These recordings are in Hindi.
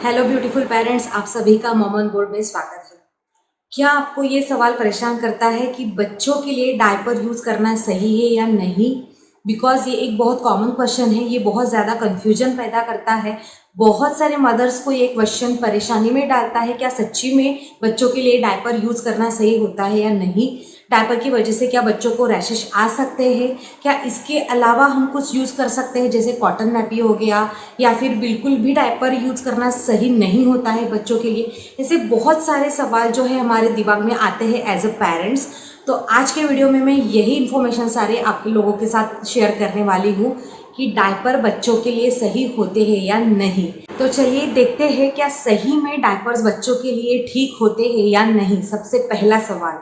हेलो ब्यूटीफुल पेरेंट्स, आप सभी का मोमन बोर्ड में स्वागत है। क्या आपको ये सवाल परेशान करता है कि बच्चों के लिए डायपर यूज़ करना सही है या नहीं? बिकॉज ये एक बहुत कॉमन क्वेश्चन है, ये बहुत ज़्यादा कन्फ्यूजन पैदा करता है। बहुत सारे मदर्स को ये क्वेश्चन परेशानी में डालता है, क्या सच्ची में बच्चों के लिए डायपर यूज़ करना सही होता है या नहीं? डायपर की वजह से क्या बच्चों को रैशेस आ सकते हैं? क्या इसके अलावा हम कुछ यूज़ कर सकते हैं, जैसे कॉटन नैपी हो गया, या फिर बिल्कुल भी डायपर यूज़ करना सही नहीं होता है बच्चों के लिए? ऐसे बहुत सारे सवाल जो है हमारे दिमाग में आते हैं एज अ पेरेंट्स। तो आज के वीडियो में मैं यही इन्फॉर्मेशन सारे आपके लोगों के साथ शेयर करने वाली हूँ कि डायपर बच्चों के लिए सही होते हैं या नहीं। तो चलिए देखते हैं, क्या सही में डायपर्स बच्चों के लिए ठीक होते हैं या नहीं। सबसे पहला सवाल,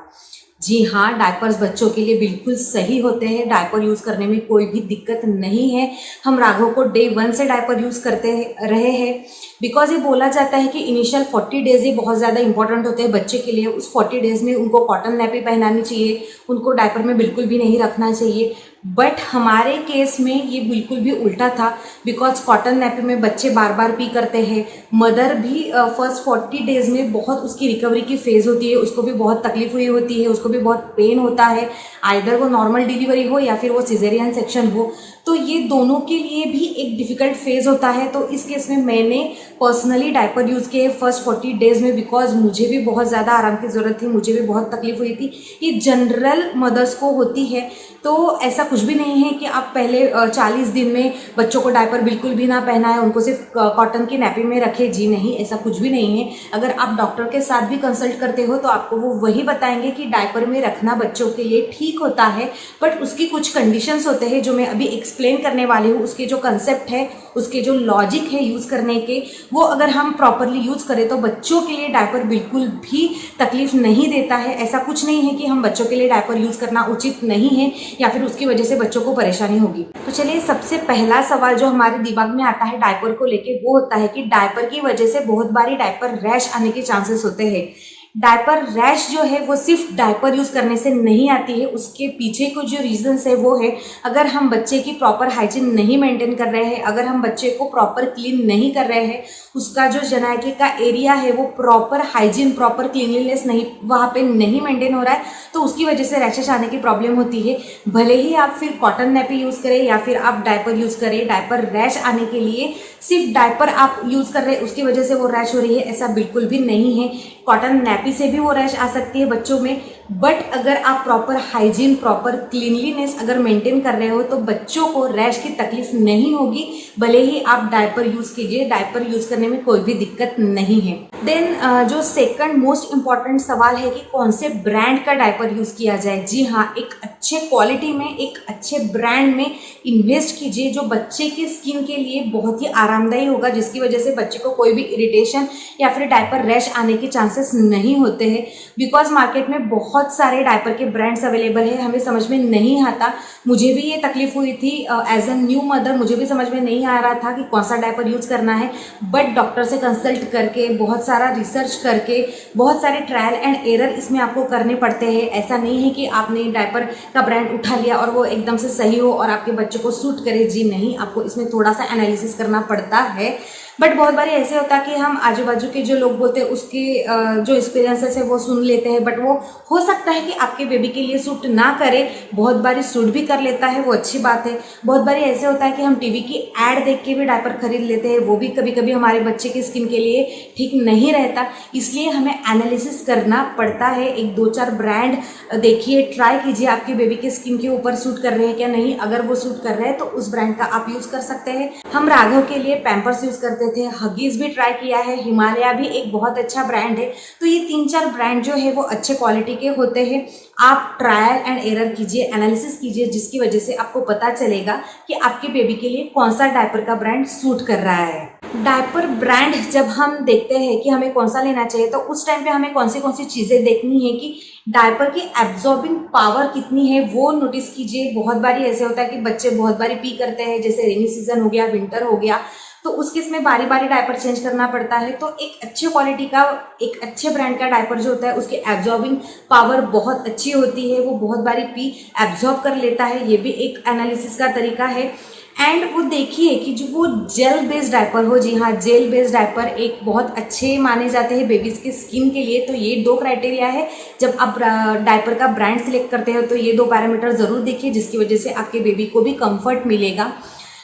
जी हाँ, डायपर्स बच्चों के लिए बिल्कुल सही होते हैं। डायपर यूज़ करने में कोई भी दिक्कत नहीं है। हम राघव को डे 1 से डायपर यूज़ करते रहे हैं। बिकॉज ये बोला जाता है कि इनिशियल 40 डेज़ ये बहुत ज़्यादा इंपॉर्टेंट होते हैं बच्चे के लिए। उस 40 डेज़ में उनको कॉटन नैपी पहनानी चाहिए, उनको डायपर में बिल्कुल भी नहीं रखना चाहिए। बट हमारे केस में ये बिल्कुल भी उल्टा था। बिकॉज कॉटन नैपी में बच्चे बार बार पी करते हैं। मदर भी फर्स्ट 40 डेज़ में बहुत उसकी रिकवरी की फेज़ होती है, उसको भी बहुत तकलीफ हुई होती है, उसको भी बहुत पेन होता है। आइदर वो नॉर्मल डिलीवरी हो या फिर वो सिजेरियन सेक्शन हो, तो ये दोनों के लिए भी एक डिफ़िकल्ट फेज़ होता है। तो इस केस में मैंने पर्सनली डायपर यूज़ किए फर्स्ट 40 डेज़ में। बिकॉज मुझे भी बहुत ज़्यादा आराम की ज़रूरत थी, मुझे भी बहुत तकलीफ हुई थी। ये जनरल मदर्स को होती है। तो ऐसा कुछ भी नहीं है कि आप पहले 40 दिन में बच्चों को डायपर बिल्कुल भी ना पहनाएं, उनको सिर्फ कॉटन की नैपी में रखें। जी नहीं, ऐसा कुछ भी नहीं है। अगर आप डॉक्टर के साथ भी कंसल्ट करते हो तो आपको वो वही बताएंगे कि डायपर में रखना बच्चों के लिए ठीक होता है। बट उसकी कुछ कंडीशंस होते हैं जो मैं अभी एक्सप्लेन करने वाली हूँ। उसके जो कंसेप्ट है, उसके जो लॉजिक है यूज़ करने के, वो अगर हम प्रॉपरली यूज़ करें तो बच्चों के लिए डायपर बिल्कुल भी तकलीफ नहीं देता है। ऐसा कुछ नहीं है कि हम बच्चों के लिए डायपर यूज़ करना उचित नहीं है या फिर उसकी वजह से बच्चों को परेशानी होगी। तो चलिए, सबसे पहला सवाल जो हमारे दिमाग में आता है डायपर को लेके, वो होता है कि डायपर की वजह से बहुत बारी डायपर रैश आने के चांसेस होते हैं। डायपर रैश जो है वो सिर्फ डायपर यूज़ करने से नहीं आती है। उसके पीछे को जो रीजंस है वो है, अगर हम बच्चे की प्रॉपर हाइजीन नहीं मेंटेन कर रहे हैं, अगर हम बच्चे को प्रॉपर क्लीन नहीं कर रहे हैं, उसका जो जनाके का एरिया है वो प्रॉपर हाइजीन, प्रॉपर क्लीनलीनेस नहीं, वहाँ पे नहीं मेंटेन हो रहा है, तो उसकी वजह से रैशेस आने की प्रॉब्लम होती है। भले ही आप फिर कॉटन नैपी यूज़ करें या फिर आप डायपर यूज़ करें, डायपर रैश आने के लिए सिर्फ डायपर आप यूज़ कर रहे हैं उसकी वजह से वो रैश हो रही है, ऐसा बिल्कुल भी नहीं है। कॉटन नैपी से भी वो रैश आ सकती है बच्चों में। बट अगर आप प्रॉपर हाइजीन, प्रॉपर क्लीनलीनेस अगर मेंटेन कर रहे हो तो बच्चों को रैश की तकलीफ नहीं होगी। भले ही आप डायपर यूज़ कीजिए, डायपर यूज़ करने में कोई भी दिक्कत नहीं है। देन जो सेकंड मोस्ट इम्पॉर्टेंट सवाल है कि कौन से ब्रांड का डायपर यूज़ किया जाए। जी हाँ, एक अच्छे क्वालिटी में, एक अच्छे ब्रांड में इन्वेस्ट कीजिए जो बच्चे की स्किन के लिए बहुत ही आरामदायी होगा, जिसकी वजह से बच्चे को कोई भी इरिटेशन या फिर डायपर रैश आने के चांसेस नहीं होते हैं। बिकॉज मार्केट में बहुत सारे डायपर के ब्रांड्स अवेलेबल है, हमें समझ में नहीं आता। मुझे भी ये तकलीफ हुई थी एज अ न्यू मदर, मुझे भी समझ में नहीं आ रहा था कि कौन सा डायपर यूज़ करना है। बट डॉक्टर से कंसल्ट करके, बहुत सारा रिसर्च करके, बहुत सारे ट्रायल एंड एरर इसमें आपको करने पड़ते हैं। ऐसा नहीं है कि आपने डायपर का ब्रांड उठा लिया और वो एकदम से सही हो और आपके बच्चे को सूट करे। जी नहीं, आपको इसमें थोड़ा सा एनालिसिस करना पड़ता है। बट बहुत बार ऐसे होता है कि हम आजू बाजू के जो लोग बोलते हैं उसके जो एक्सपीरियंसेस है वो सुन लेते हैं, बट वो हो सकता है कि आपके बेबी के लिए सूट ना करे। बहुत बार सूट भी कर लेता है, वो अच्छी बात है। बहुत बार ऐसे होता है कि हम टीवी की एड देख के भी डायपर खरीद लेते हैं, वो भी कभी कभी हमारे बच्चे की स्किन के लिए ठीक नहीं रहता। इसलिए हमें एनालिसिस करना पड़ता है। एक 2-4 ब्रांड देखिए, ट्राई कीजिए आपके बेबी की स्किन के ऊपर सूट कर रहे हैं क्या नहीं। अगर वो सूट कर रहे हैं तो उस ब्रांड का आप यूज़ कर सकते हैं। हम राघव के लिए पैम्पर्स यूज़ करते थे, हगीज भी ट्राई किया है, हिमालय भी एक बहुत अच्छा ब्रांड है। तो ये 3-4 ब्रांड जो है वो अच्छे क्वालिटी के होते हैं। आप ट्रायल एंड एरर कीजिए, एनालिसिस कीजिए, जिसकी वजह से आपको पता चलेगा कि आपके बेबी के लिए कौन सा डायपर का ब्रांड सूट कर रहा है। डायपर ब्रांड जब हम देखते हैं कि हमें कौन सा लेना चाहिए, तो उस टाइम पे हमें कौन सी चीज़ें देखनी है कि डायपर की एब्जॉर्बिंग पावर कितनी है, वो नोटिस कीजिए। बहुत बारी ऐसे होता है कि बच्चे बहुत बारी पी करते हैं, जैसे रेनी सीजन हो गया, विंटर हो गया, तो उस केस में बारी बारी डायपर चेंज करना पड़ता है। तो एक अच्छे क्वालिटी का, एक अच्छे ब्रांड का डायपर जो होता है उसकी एब्जॉर्बिंग पावर बहुत अच्छी होती है, वो बहुत बारी पी एब्जॉर्ब कर लेता है। ये भी एक एनालिसिस का तरीका है। एंड वो देखिए कि जो वो जेल बेस्ड डायपर हो, जी हाँ जेल बेस्ड डायपर एक बहुत अच्छे माने जाते हैं बेबीज़ की स्किन के लिए। तो ये 2 क्राइटेरिया है जब आप डायपर का ब्रांड सिलेक्ट करते हो, तो ये 2 पैरामीटर ज़रूर देखिए जिसकी वजह से आपके बेबी को भी कंफर्ट मिलेगा।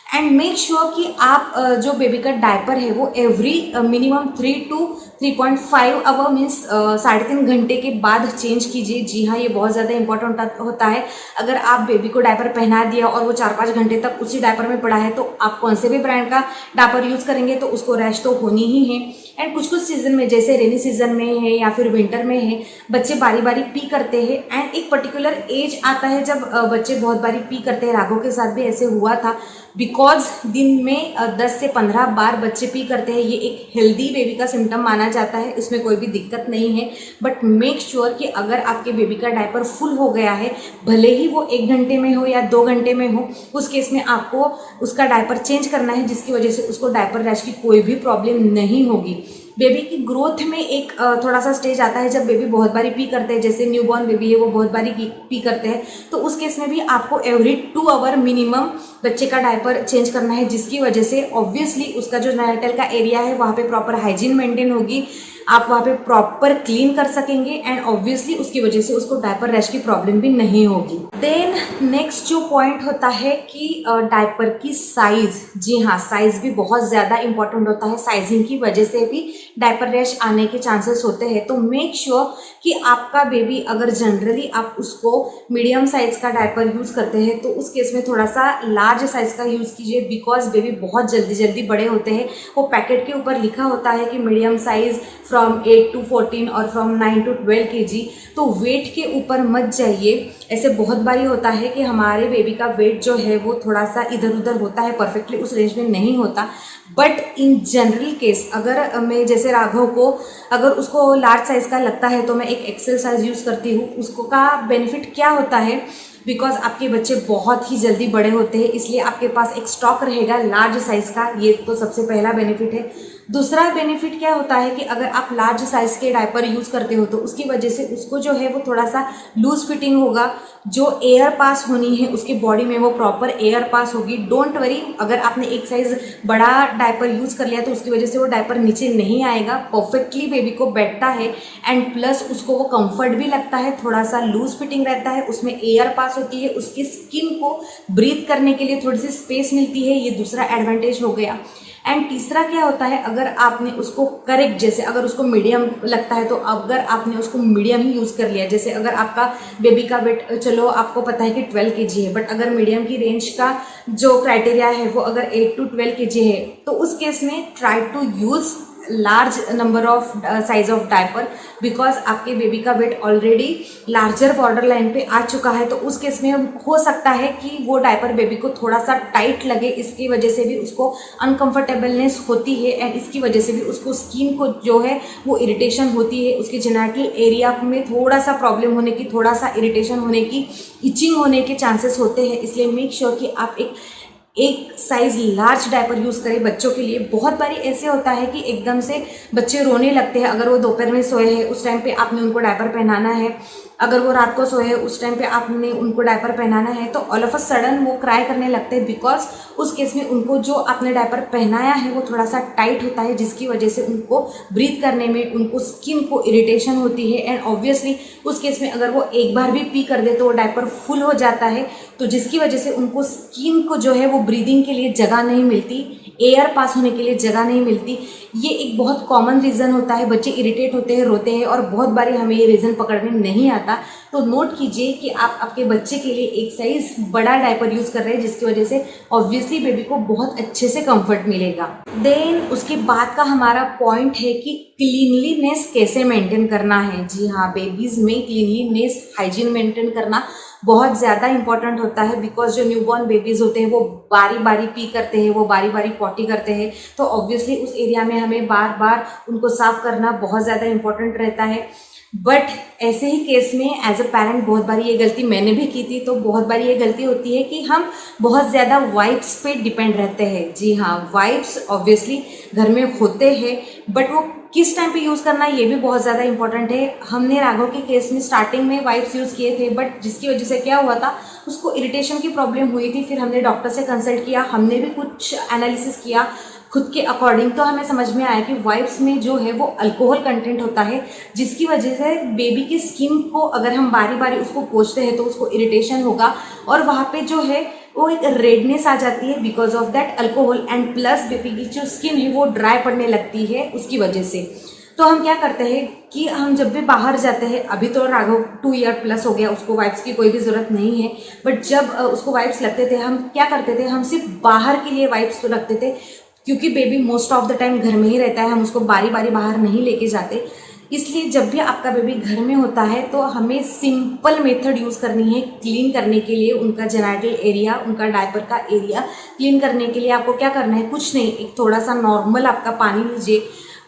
एंड मेक श्योर कि आप जो बेबी का डायपर है वो every minimum 3 to 3.5 hour means 3.5 घंटे के बाद चेंज कीजिए। जी हाँ, ये बहुत ज़्यादा इंपॉर्टेंट होता है। अगर आप बेबी को डायपर पहना दिया और वो 4-5 घंटे तक उसी डायपर में पड़ा है, तो आप कौन से भी ब्रांड का डायपर यूज़ करेंगे तो उसको रैश तो होनी ही है। एंड कुछ कुछ सीज़न में, जैसे रेनी सीज़न में है या फिर विंटर में है, बच्चे बारी बारी पी करते हैं। एंड एक पर्टिकुलर एज आता है जब बच्चे बहुत बारी पी करते हैं। राघव के साथ भी ऐसे हुआ था, बिकॉज दिन में 10 से 15 बार बच्चे पी करते हैं। ये एक हेल्दी बेबी का सिम्टम माना जाता है, इसमें कोई भी दिक्कत नहीं है। बट मेक श्योर कि अगर आपके बेबी का डायपर फुल हो गया है, भले ही वो 1 घंटे में हो या 2 घंटे में हो, उस केस में आपको उसका डायपर चेंज करना है, जिसकी वजह से उसको डायपर रैश की कोई भी प्रॉब्लम नहीं होगी। बेबी की ग्रोथ में एक थोड़ा सा स्टेज आता है जब बेबी बहुत बारी पी करते हैं, जैसे न्यूबॉर्न बेबी है वो बहुत बारी पी करते हैं, तो उस केस में भी आपको एवरी 2 आवर मिनिमम बच्चे का डायपर चेंज करना है, जिसकी वजह से ऑब्वियसली उसका जो नाइटल का एरिया है वहाँ पे प्रॉपर हाइजीन मेंटेन होगी, आप वहाँ पे प्रॉपर क्लीन कर सकेंगे। एंड ऑब्वियसली उसकी वजह से उसको डायपर रैश की प्रॉब्लम भी नहीं होगी। देन नेक्स्ट जो पॉइंट होता है कि डायपर की साइज, जी हाँ साइज भी बहुत ज़्यादा इंपॉर्टेंट होता है। साइजिंग की वजह से भी डायपर रैश आने के चांसेस होते हैं। तो मेक श्योर कि आपका बेबी, अगर जनरली आप उसको मीडियम साइज का डायपर यूज़ करते हैं, तो उस केस में थोड़ा सा लार्ज साइज का यूज़ कीजिए, बिकॉज बेबी बहुत जल्दी जल्दी बड़े होते हैं। वो पैकेट के ऊपर लिखा होता है कि मीडियम साइज फ्रॉम 8 to 14 और फ्रॉम 9 to 12 kg। तो वेट के ऊपर मत जाइए। ऐसे बहुत बारी होता है कि हमारे बेबी का वेट जो है वो थोड़ा सा इधर उधर होता है, परफेक्टली उस रेंज में नहीं होता। बट इन जनरल केस अगर मैं, जैसे राघव को अगर उसको लार्ज साइज़ का लगता है तो मैं एक एक्सेल साइज़ यूज़ करती हूँ। उसको का बेनिफिट क्या होता है, बिकॉज आपके बच्चे बहुत ही जल्दी बड़े होते हैं, इसलिए आपके पास एक स्टॉक रहेगा लार्ज साइज़ का। ये तो सबसे पहला बेनिफिट है। दूसरा बेनिफिट क्या होता है कि अगर आप लार्ज साइज़ के डायपर यूज़ करते हो तो उसकी वजह से उसको जो है वो थोड़ा सा लूज फिटिंग होगा। जो एयर पास होनी है उसकी बॉडी में वो प्रॉपर एयर पास होगी। डोंट वरी, अगर आपने एक साइज़ बड़ा डायपर यूज़ कर लिया तो उसकी वजह से वो डायपर नीचे नहीं आएगा, परफेक्टली बेबी को बैठता है। एंड प्लस उसको वो कंफर्ट भी लगता है, थोड़ा सा लूज फिटिंग रहता है, उसमें एयर पास होती है, उसकी स्किन को ब्रीथ करने के लिए थोड़ी सी स्पेस मिलती है। ये दूसरा एडवांटेज हो गया। एंड तीसरा क्या होता है, अगर आपने उसको करेक्ट, जैसे अगर उसको मीडियम लगता है तो अगर आपने उसको मीडियम ही यूज़ कर लिया, जैसे अगर आपका बेबी का वेट चलो आपको पता है कि 12 kg है, बट अगर मीडियम की रेंज का जो क्राइटेरिया है वो अगर 8 to 12 kg है, तो उस केस में try to use large number of size of diaper, because आपके बेबी का weight already larger border line पे आ चुका है। तो उस केस में हो सकता है कि वो डायपर बेबी को थोड़ा सा टाइट लगे, इसकी वजह से भी उसको अनकंफर्टेबलनेस होती है। एंड इसकी वजह से भी उसको स्किन को जो है वो इरिटेशन होती है, उसके जेनिटल एरिया में थोड़ा सा प्रॉब्लम होने की, थोड़ा सा इरिटेशन होने की, इचिंग होने के चांसेस होते हैं। इसलिए मेक श्योर कि आप एक साइज लार्ज डायपर यूज़ करें बच्चों के लिए। बहुत बारी ऐसे होता है कि एकदम से बच्चे रोने लगते हैं, अगर वो दोपहर में सोए हैं उस टाइम पे आपने उनको डायपर पहनाना है, अगर वो रात को सोए हैं उस टाइम पे आपने उनको डायपर पहनाना है, तो ऑल ऑफ अ सडन वो क्राई करने लगते हैं, बिकॉज उस केस में उनको जो आपने डायपर पहनाया है वो थोड़ा सा टाइट होता है, जिसकी वजह से उनको ब्रीथ करने में, उनको स्किन को इरिटेशन होती है। एंड ऑब्वियसली उस केस में अगर वो एक बार भी पी कर दे तो वो डायपर फुल हो जाता है, तो जिसकी वजह से उनको स्किन को जो है वो ब्रीदिंग के लिए जगह नहीं मिलती, एयर पास होने के लिए जगह नहीं मिलती। ये एक बहुत कॉमन रीज़न होता है, बच्चे इरिटेट होते हैं, रोते हैं, और बहुत बारी हमें ये रीज़न पकड़ में नहीं आता। तो नोट कीजिए कि आप आपके बच्चे के लिए एक साइज़ बड़ा डायपर यूज़ कर रहे हैं, जिसकी वजह से ऑब्वियसली बेबी को बहुत अच्छे से कंफर्ट मिलेगा। देन उसके बाद का हमारा पॉइंट है कि क्लीनलीनेस कैसे मेंटेन करना है। जी हाँ, बेबीज़ में क्लीनलीनेस, हाइजीन मेंटेन करना बहुत ज़्यादा इंपॉर्टेंट होता है, बिकॉज जो न्यूबॉर्न बेबीज़ होते हैं वो बारी बारी पी करते हैं, वो बारी बारी पॉटी करते हैं, तो ऑब्वियसली उस एरिया में हमें बार बार उनको साफ़ करना बहुत ज़्यादा इंपॉर्टेंट रहता है। बट ऐसे ही केस में एज अ पेरेंट बहुत बारी ये गलती मैंने भी की थी, तो बहुत बारी ये गलती होती है कि हम बहुत ज़्यादा वाइप्स पे डिपेंड रहते हैं। जी हाँ, वाइप्स ऑब्वियसली घर में होते हैं, बट वो किस टाइम पे यूज़ करना ये भी बहुत ज़्यादा इंपॉर्टेंट है। हमने राघव के केस में स्टार्टिंग में वाइप्स यूज़ किए थे, बट जिसकी वजह से क्या हुआ था, उसको इरिटेशन की प्रॉब्लम हुई थी। फिर हमने डॉक्टर से कंसल्ट किया, हमने भी कुछ एनालिसिस किया खुद के अकॉर्डिंग, तो हमें समझ में आया कि वाइप्स में जो है वो अल्कोहल कंटेंट होता है, जिसकी वजह से बेबी की स्किन को अगर हम बारी बारी उसको पोंछते हैं तो उसको इरिटेशन होगा, और वहाँ पे जो है वो एक रेडनेस आ जाती है because of that alcohol, and plus baby की जो स्किन है वो ड्राई पड़ने लगती है उसकी वजह से। तो हम क्या करते हैं कि हम जब भी बाहर जाते हैं, अभी तो राघव 2 ईयर प्लस हो गया, उसको वाइप्स की कोई भी ज़रूरत नहीं है, बट जब उसको वाइप्स लगते थे हम क्या करते थे, हम सिर्फ बाहर के लिए वाइप्स तो रखते थे, क्योंकि baby most of the time घर में ही रहता है, हम उसको बारी बारी बाहर नहीं लेके जाते। इसलिए जब भी आपका बेबी घर में होता है तो हमें सिंपल मेथड यूज़ करनी है क्लीन करने के लिए। उनका जेनाइटल एरिया, उनका डायपर का एरिया क्लीन करने के लिए आपको क्या करना है, कुछ नहीं, एक थोड़ा सा नॉर्मल आपका पानी लीजिए,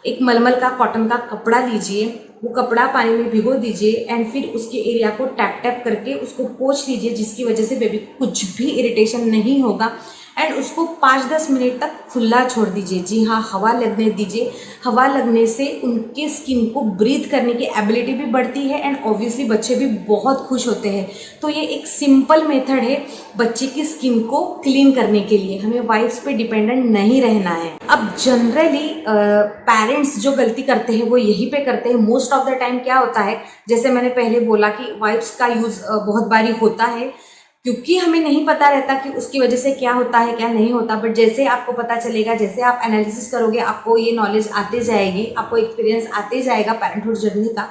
एक मलमल का कॉटन का कपड़ा लीजिए, वो कपड़ा पानी में भिगो दीजिए, एंड फिर उसके एरिया को टैप टैप करके उसको पोंछ लीजिए, जिसकी वजह से बेबी को कुछ भी इरिटेशन नहीं होगा। एंड उसको 5-10 मिनट तक खुला छोड़ दीजिए। जी हाँ, हवा लगने दीजिए। हवा लगने से उनके स्किन को ब्रीथ करने की एबिलिटी भी बढ़ती है, एंड ऑब्वियसली बच्चे भी बहुत खुश होते हैं। तो ये एक सिंपल मेथड है बच्चे की स्किन को क्लीन करने के लिए, हमें वाइप्स पे डिपेंडेंट नहीं रहना है। अब जनरली पेरेंट्स जो गलती करते हैं वो यही पे करते हैं। मोस्ट ऑफ द टाइम क्या होता है, जैसे मैंने पहले बोला कि वाइप्स का यूज़ बहुत बारी होता है, क्योंकि हमें नहीं पता रहता कि उसकी वजह से क्या होता है क्या नहीं होता। बट जैसे आपको पता चलेगा, जैसे आप एनालिसिस करोगे, आपको ये नॉलेज आते जाएगी, आपको एक्सपीरियंस आते जाएगा पेरेंटहुड जर्नी का,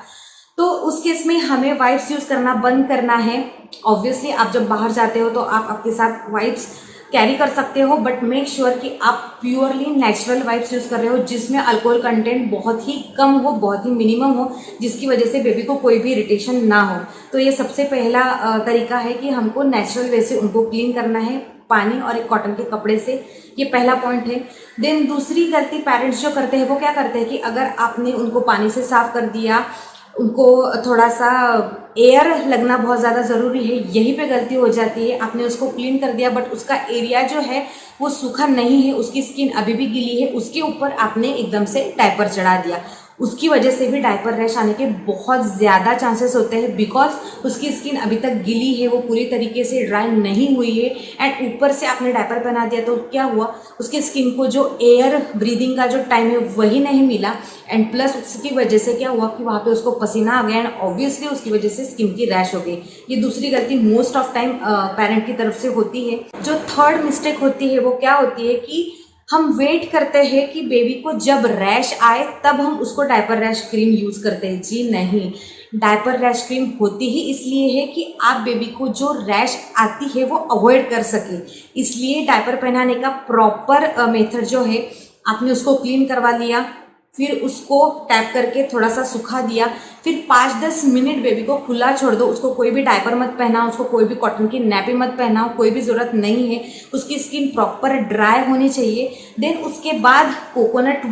तो उस केस में हमें वाइप्स यूज़ करना बंद करना है। ऑब्वियसली आप जब बाहर जाते हो तो आप आपके साथ वाइप्स कैरी कर सकते हो, बट मेक श्योर कि आप प्योरली नेचुरल वाइप्स यूज़ कर रहे हो, जिसमें अल्कोहल कंटेंट बहुत ही कम हो, बहुत ही मिनिमम हो, जिसकी वजह से बेबी को कोई भी इरिटेशन ना हो। तो ये सबसे पहला तरीका है कि हमको नेचुरल वे से उनको क्लीन करना है, पानी और एक कॉटन के कपड़े से। ये पहला पॉइंट है। देन दूसरी गलती पेरेंट्स जो करते हैं वो क्या करते हैं कि अगर आपने उनको पानी से साफ कर दिया, उनको थोड़ा सा एयर लगना बहुत ज़्यादा ज़रूरी है, यहीं पे गलती हो जाती है। आपने उसको क्लीन कर दिया, बट उसका एरिया जो है वो सूखा नहीं है, उसकी स्किन अभी भी गीली है, उसके ऊपर आपने एकदम से डायपर चढ़ा दिया, उसकी वजह से भी डायपर रैश आने के बहुत ज़्यादा चांसेस होते हैं, बिकॉज उसकी स्किन अभी तक गीली है, वो पूरी तरीके से ड्राई नहीं हुई है, एंड ऊपर से आपने डायपर पहना दिया तो क्या हुआ, उसकी स्किन को जो एयर ब्रीदिंग का जो टाइम है वही नहीं मिला, एंड प्लस उसकी वजह से क्या हुआ कि वहाँ पे उसको पसीना आ गया, एंड ऑब्वियसली उसकी वजह से स्किन की रैश हो गई। ये दूसरी गलती मोस्ट ऑफ टाइम पेरेंट की तरफ से होती है। जो थर्ड मिस्टेक होती है वो क्या होती है कि हम वेट करते हैं कि बेबी को जब रैश आए तब हम उसको डायपर रैश क्रीम यूज़ करते हैं। जी नहीं, डायपर रैश क्रीम होती ही इसलिए है कि आप बेबी को जो रैश आती है वो अवॉइड कर सके, इसलिए डायपर पहनाने का प्रॉपर मेथड जो है, आपने उसको क्लीन करवा लिया, फिर उसको टैप करके थोड़ा सा सुखा दिया, फिर 5-10 मिनट बेबी को खुला छोड़ दो, उसको कोई भी डायपर मत पहनाओ, उसको कोई भी कॉटन की नैपी मत पहनाओ, कोई भी ज़रूरत नहीं है, उसकी स्किन प्रॉपर ड्राई होनी चाहिए। देन उसके बाद कोकोनट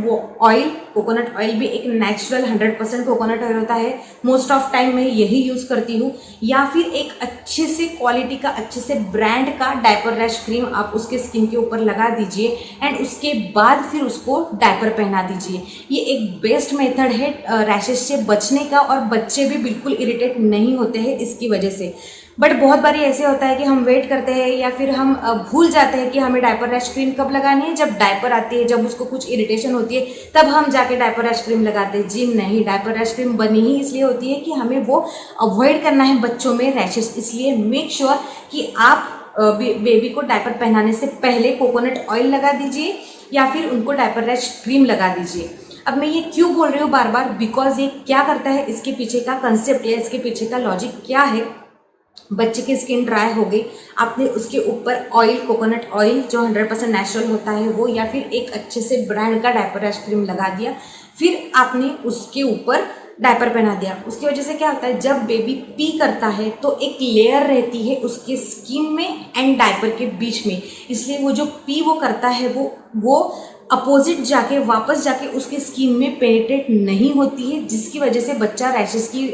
ऑयल भी एक नेचुरल 100% कोकोनट ऑयल होता है, मोस्ट ऑफ टाइम मैं यही यूज़ करती हूँ, या फिर एक अच्छे से क्वालिटी का, अच्छे से ब्रांड का डायपर रैश क्रीम आप उसके स्किन के ऊपर लगा दीजिए, एंड उसके बाद फिर उसको डायपर पहना दीजिए। ये एक बेस्ट मेथड है रैशेज से बचने का, और बच्चे भी बिल्कुल इरिटेट नहीं होते हैं इसकी वजह से। बट बहुत बारी ऐसे होता है कि हम वेट करते हैं या फिर हम भूल जाते हैं कि हमें डायपर रैश क्रीम कब लगानी है, जब डायपर आती है, जब उसको कुछ इरिटेशन होती है, तब हम जाके डायपर रैश क्रीम लगाते हैं। जी नहीं, डायपर रैश क्रीम बनी ही इसलिए होती है कि हमें वो अवॉइड करना है बच्चों में रैशेज, इसलिए मेक श्योर कि आप बेबी को डायपर पहनाने से पहले कोकोनट ऑयल लगा दीजिए या फिर उनको डायपर रैश क्रीम लगा दीजिए। अब मैं ये क्यों बोल रही हूँ बार बार, बिकॉज ये क्या करता है, इसके पीछे का कंसेप्ट या इसके पीछे का लॉजिक क्या है। बच्चे की स्किन ड्राई हो गई, आपने उसके ऊपर ऑयल, कोकोनट ऑयल जो 100% नेचुरल होता है वो, या फिर एक अच्छे से ब्रांड का डायपर रैश क्रीम लगा दिया, फिर आपने उसके ऊपर डायपर पहना दिया। उसकी वजह से क्या होता है, जब बेबी पी करता है तो एक लेयर रहती है उसके स्किन में एंड डायपर के बीच में, इसलिए वो जो पी वो करता है वो अपोजिट जाके वापस जाके उसके स्किन में पेनिट्रेट नहीं होती है, जिसकी वजह से बच्चा रैशेस की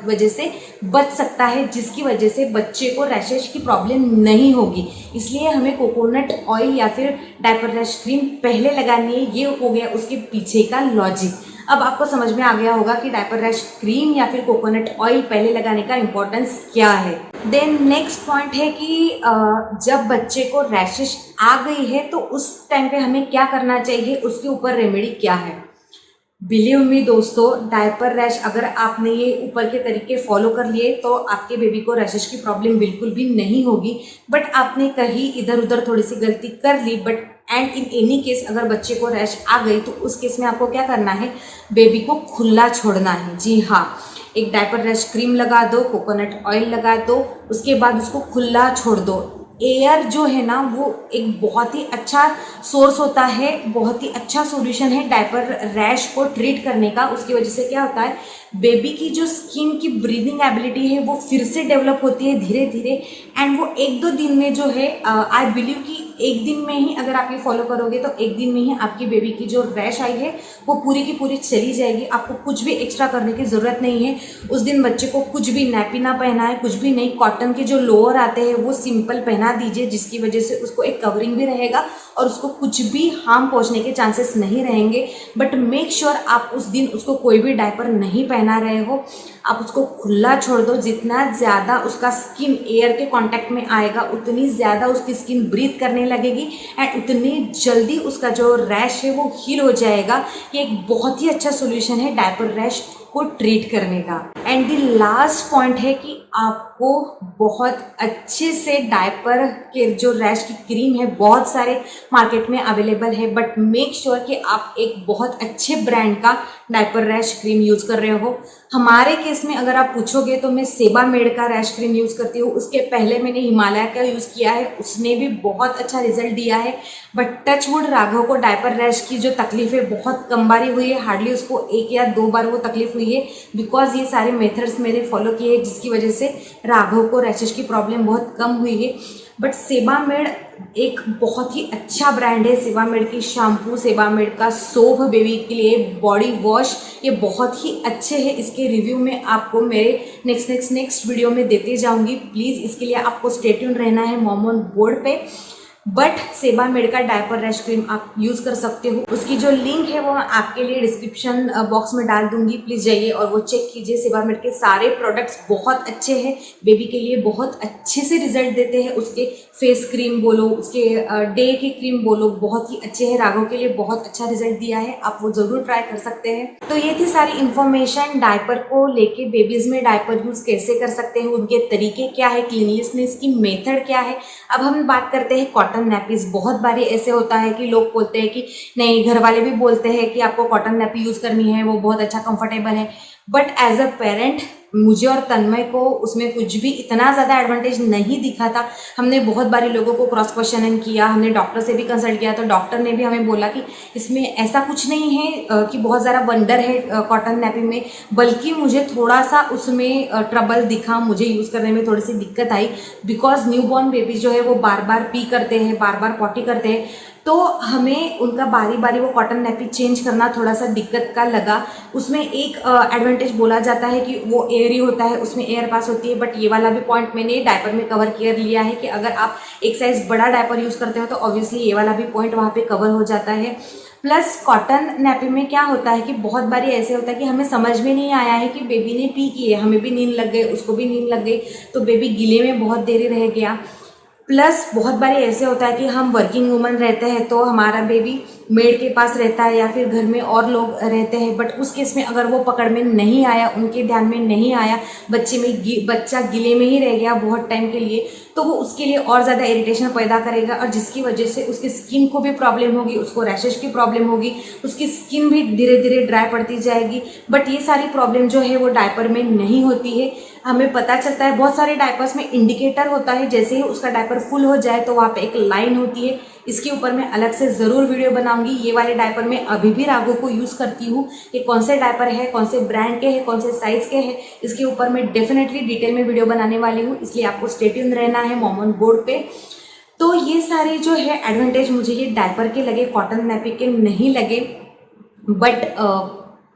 वजह से बच सकता है, जिसकी वजह से बच्चे को रैशेस की प्रॉब्लम नहीं होगी। इसलिए हमें कोकोनट ऑयल या फिर डायपर रैश क्रीम पहले लगानी है। ये हो गया उसके पीछे का लॉजिक। अब आपको समझ में आ गया होगा कि डायपर रैश क्रीम या फिर कोकोनट ऑयल पहले लगाने का इम्पोर्टेंस क्या है। देन नेक्स्ट पॉइंट है कि जब बच्चे को रैशेस आ गई है तो उस टाइम पे हमें क्या करना चाहिए, उसके ऊपर रेमेडी क्या है। बिलीव मी दोस्तों, डायपर रैश अगर आपने ये ऊपर के तरीके फॉलो कर लिए तो आपके बेबी को रैशेस की प्रॉब्लम बिल्कुल भी नहीं होगी। बट आपने कहीं इधर उधर थोड़ी सी गलती कर ली, but and in any case अगर बच्चे को रैश आ गई तो उस केस में आपको क्या करना है, बेबी को खुला छोड़ना है। जी हाँ, एक डायपर रैश क्रीम लगा दो, कोकोनट ऑयल लगा दो, उसके बाद उसको खुला छोड़ दो। एयर जो है ना वो एक बहुत ही अच्छा सोर्स होता है, बहुत ही अच्छा सॉल्यूशन है डायपर रैश को ट्रीट करने का। उसकी वजह से क्या होता है, बेबी की जो स्किन की ब्रीदिंग एबिलिटी है वो फिर से डेवलप होती है धीरे धीरे। एंड वो एक दो दिन में जो है, आई बिलीव कि एक दिन में ही अगर आप ये फॉलो करोगे तो एक दिन में ही आपकी बेबी की जो रैश आई है वो पूरी की पूरी चली जाएगी। आपको कुछ भी एक्स्ट्रा करने की ज़रूरत नहीं है। उस दिन बच्चे को कुछ भी नैपी ना पहना है, कुछ भी नहीं। कॉटन के जो लोअर आते हैं वो सिंपल पहना दीजिए, जिसकी वजह से उसको एक कवरिंग भी रहेगा और उसको कुछ भी हार्म पहुंचने के चांसेस नहीं रहेंगे। बट मेक श्योर आप उस दिन उसको कोई भी डायपर नहीं पहना रहे हो, आप उसको खुला छोड़ दो। जितना ज़्यादा उसका स्किन एयर के कांटेक्ट में आएगा उतनी ज़्यादा उसकी स्किन ब्रीथ करने लगेगी एंड उतनी जल्दी उसका जो रैश है वो हील हो जाएगा। ये एक बहुत ही अच्छा सॉल्यूशन है डायपर रैश को ट्रीट करने का। एंड द लास्ट पॉइंट है कि आपको बहुत अच्छे से डायपर के जो रैश की क्रीम है बहुत सारे मार्केट में अवेलेबल है, बट मेक श्योर कि आप एक बहुत अच्छे ब्रांड का डायपर रैश क्रीम यूज़ कर रहे हो। हमारे केस में अगर आप पूछोगे तो मैं सेबामेड का रैश क्रीम यूज़ करती हूँ। उसके पहले मैंने हिमालय का यूज़ किया है, उसने भी बहुत अच्छा रिजल्ट दिया है। बट टच वुड राघव को डायपर रैश की जो तकलीफ है बहुत कम बारी हुई है, हार्डली उसको 1 या 2 बार वो तकलीफ हुई है, बिकॉज ये सारे मेथड्स मैंने फॉलो किए हैं, जिसकी वजह से राघव को रैशेस की प्रॉब्लम बहुत कम हुई है। बट सेबामेड एक बहुत ही अच्छा ब्रांड है। सेबामेड की शैम्पू, सेबामेड का सोप बेबी के लिए, बॉडी वॉश, ये बहुत ही अच्छे हैं। इसके रिव्यू में आपको मेरे नेक्स्ट वीडियो में देते जाऊंगी। प्लीज़ इसके लिए आपको स्टे ट्यून रहना है मॉम ऑन बोर्ड पे। बट सेबामेड का डायपर रैश क्रीम आप यूज़ कर सकते हो। उसकी जो लिंक है वो मैं आपके लिए डिस्क्रिप्शन बॉक्स में डाल दूंगी, प्लीज़ जाइए और वो चेक कीजिए। सेबामेड के सारे प्रोडक्ट्स बहुत अच्छे हैं, बेबी के लिए बहुत अच्छे से रिजल्ट देते हैं। उसके फेस क्रीम बोलो, उसके डे की क्रीम बोलो, बहुत ही अच्छे हैं। राघव के लिए बहुत अच्छा रिजल्ट दिया है, आप वो ज़रूर ट्राई कर सकते हैं। तो ये थी सारी इन्फॉर्मेशन डायपर को लेके, बेबीज़ में डायपर यूज़ कैसे कर सकते हैं, उनके तरीके क्या है, क्लीनलीनेस की मेथड क्या है। अब हम बात करते हैं कॉटन नैपीज। बहुत बारी ऐसे होता है कि लोग बोलते हैं कि नहीं, घर वाले भी बोलते हैं कि आपको कॉटन नैपी यूज़ करनी है, वो बहुत अच्छा कंफर्टेबल है। बट एज अ पेरेंट मुझे और तन्मय को उसमें कुछ भी इतना ज़्यादा एडवांटेज नहीं दिखा था। हमने बहुत बारी लोगों को क्रॉस क्वेश्चनिंग किया, हमने डॉक्टर से भी कंसल्ट किया, तो डॉक्टर ने भी हमें बोला कि इसमें ऐसा कुछ नहीं है कि बहुत ज़्यादा वंडर है कॉटन नैपी में, बल्कि मुझे थोड़ा सा उसमें ट्रबल दिखा, मुझे यूज़ करने में थोड़ी सी दिक्कत आई। बिकॉज न्यूबॉर्न बेबी जो है वो बार बार पी करते हैं, बार बार पॉटी करते हैं, तो हमें उनका बारी बारी वो कॉटन नैपी चेंज करना थोड़ा सा दिक्कत का लगा। उसमें एक एडवांटेज बोला जाता है कि वो एयरी होता है, उसमें एयर पास होती है। बट ये वाला भी पॉइंट मैंने डायपर में कवर कर लिया है कि अगर आप एक साइज़ बड़ा डायपर यूज़ करते हो तो ऑब्वियसली ये वाला भी पॉइंट वहाँ पे कवर हो जाता है। प्लस कॉटन नैपी में क्या होता है कि बहुत बारी ऐसे होता है कि हमें समझ में नहीं आया है कि बेबी ने पी की है, हमें भी नींद लग गई, उसको भी नींद लग गई, तो बेबी गिले में बहुत देरी रह गया। प्लस बहुत बारी ऐसे होता है कि हम वर्किंग वूमन रहते हैं तो हमारा बेबी मेड के पास रहता है या फिर घर में और लोग रहते हैं, बट उस केस में अगर वो पकड़ में नहीं आया, उनके ध्यान में नहीं आया, बच्चा गिले में ही रह गया बहुत टाइम के लिए, तो वो उसके लिए और ज़्यादा इरिटेशन पैदा करेगा और जिसकी वजह से उसकी स्किन को भी प्रॉब्लम होगी, उसको रैशेज की प्रॉब्लम होगी, उसकी स्किन भी धीरे धीरे ड्राई पड़ती जाएगी। बट ये सारी प्रॉब्लम जो है वो डायपर में नहीं होती है। हमें पता चलता है, बहुत सारे डायपर्स में इंडिकेटर होता है, जैसे ही उसका डायपर फुल हो जाए तो वहाँ पे एक लाइन होती है। इसके ऊपर मैं अलग से ज़रूर वीडियो बनाऊंगी। ये वाले डायपर मैं अभी भी राघव को यूज़ करती हूँ। ये कौन से डायपर है, कौन से ब्रांड के हैं, कौन से साइज़ के हैं, इसके ऊपर मैं डेफिनेटली डिटेल में वीडियो बनाने वाली हूँ, इसलिए आपको स्टे ट्यून रहना है मॉम ऑन बोर्ड पे। तो ये सारे जो है एडवांटेज मुझे ये डायपर के लगे, कॉटन नैपी के नहीं लगे। But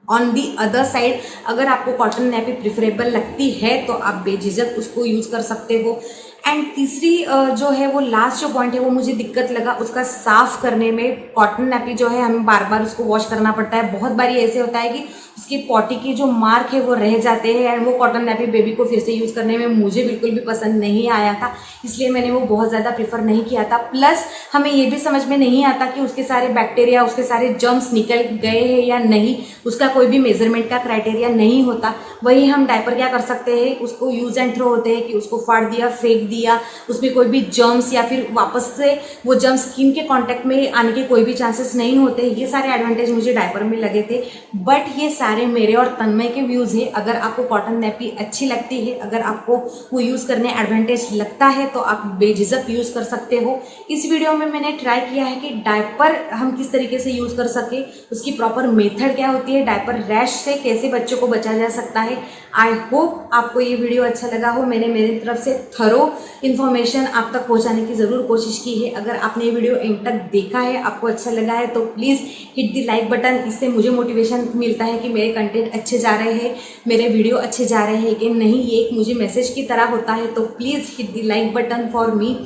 on the other side अगर आपको कॉटन नैपी प्रिफरेबल लगती है तो आप बेझिझक उसको यूज़ कर सकते हो। एंड तीसरी जो है वो लास्ट जो पॉइंट है वो मुझे दिक्कत लगा उसका साफ़ करने में। कॉटन नैपी जो है हमें बार बार उसको वॉश करना पड़ता है। बहुत बारी ऐसे होता है कि उसकी पॉटी के जो मार्क है वो रह जाते हैं एंड वो कॉटन नैपी बेबी को फिर से यूज़ करने में मुझे बिल्कुल भी पसंद नहीं आया था, इसलिए मैंने वो बहुत ज़्यादा प्रीफर नहीं किया था। प्लस हमें ये भी समझ में नहीं आता कि उसके सारे बैक्टीरिया, उसके सारे जर्म्स निकल गए हैं या नहीं, उसका कोई भी मेजरमेंट का क्राइटेरिया नहीं होता। वही हम डायपर क्या कर सकते हैं, उसको यूज एंड थ्रो होते हैं कि उसको फाड़ दिया, फेंक दिया, उसमें कोई भी जर्म्स या फिर वापस से वो जर्म्स स्किन के कांटेक्ट में आने के कोई भी चांसेस नहीं होते। ये सारे एडवांटेज मुझे डायपर में लगे थे। बट ये सारे मेरे और तन्मय के व्यूज़ है। अगर आपको कॉटन नैपी अच्छी लगती है, अगर आपको वो यूज़ करने एडवांटेज लगता है तो आप बेझिझक यूज़ कर सकते हो। इस वीडियो में मैंने ट्राई किया है कि डायपर हम किस तरीके से यूज़ कर सके, उसकी प्रॉपर मेथड क्या होती है, डायपर रैश से कैसे बच्चों को बचाया जा सकता है। आई होप आपको ये वीडियो अच्छा लगा हो। मैंने मेरी तरफ से थरो इन्फॉर्मेशन आप तक पहुंचाने की ज़रूर कोशिश की है। अगर आपने ये वीडियो एंड तक देखा है, आपको अच्छा लगा है तो please hit the like button. इससे मुझे मोटिवेशन मिलता है कि मेरे कंटेंट अच्छे जा रहे हैं, मेरे वीडियो अच्छे जा रहे हैं कि नहीं, ये एक मुझे मैसेज की तरह होता है। तो please hit the like button for me.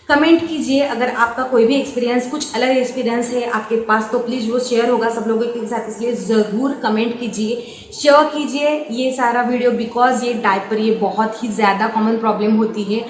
Comment कीजिए अगर आपका कोई भी एक्सपीरियंस, कुछ अलग एक्सपीरियंस है आपके पास तो प्लीज़ वो शेयर होगा सब लोगों के साथ, इसलिए ज़रूर कमेंट कीजिए, शेयर कीजिए ये सारा वीडियो। बिकॉज ये डायपर ये बहुत ही ज़्यादा कॉमन प्रॉब्लम होती है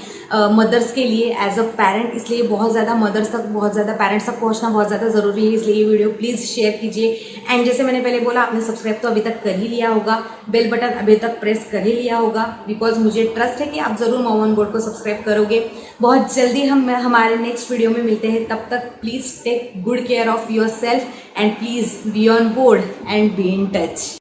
मदर्स के लिए एज अ पेरेंट, इसलिए बहुत ज़्यादा मदर्स तक, बहुत ज़्यादा पेरेंट्स तक पहुँचना बहुत ज़्यादा ज़रूरी है। इसलिए ये वीडियो प्लीज़ शेयर कीजिए। एंड जैसे मैंने पहले बोला, आपने सब्सक्राइब तो अभी तक कर ही लिया होगा, बेल बटन अभी तक प्रेस कर ही लिया होगा, बिकॉज मुझे ट्रस्ट है कि आप ज़रूर मॉम ऑन बोर्ड को सब्सक्राइब करोगे। बहुत जल्दी हम हमारे नेक्स्ट वीडियो में मिलते हैं। तब तक please take good care of yourself and please be on board and be in touch.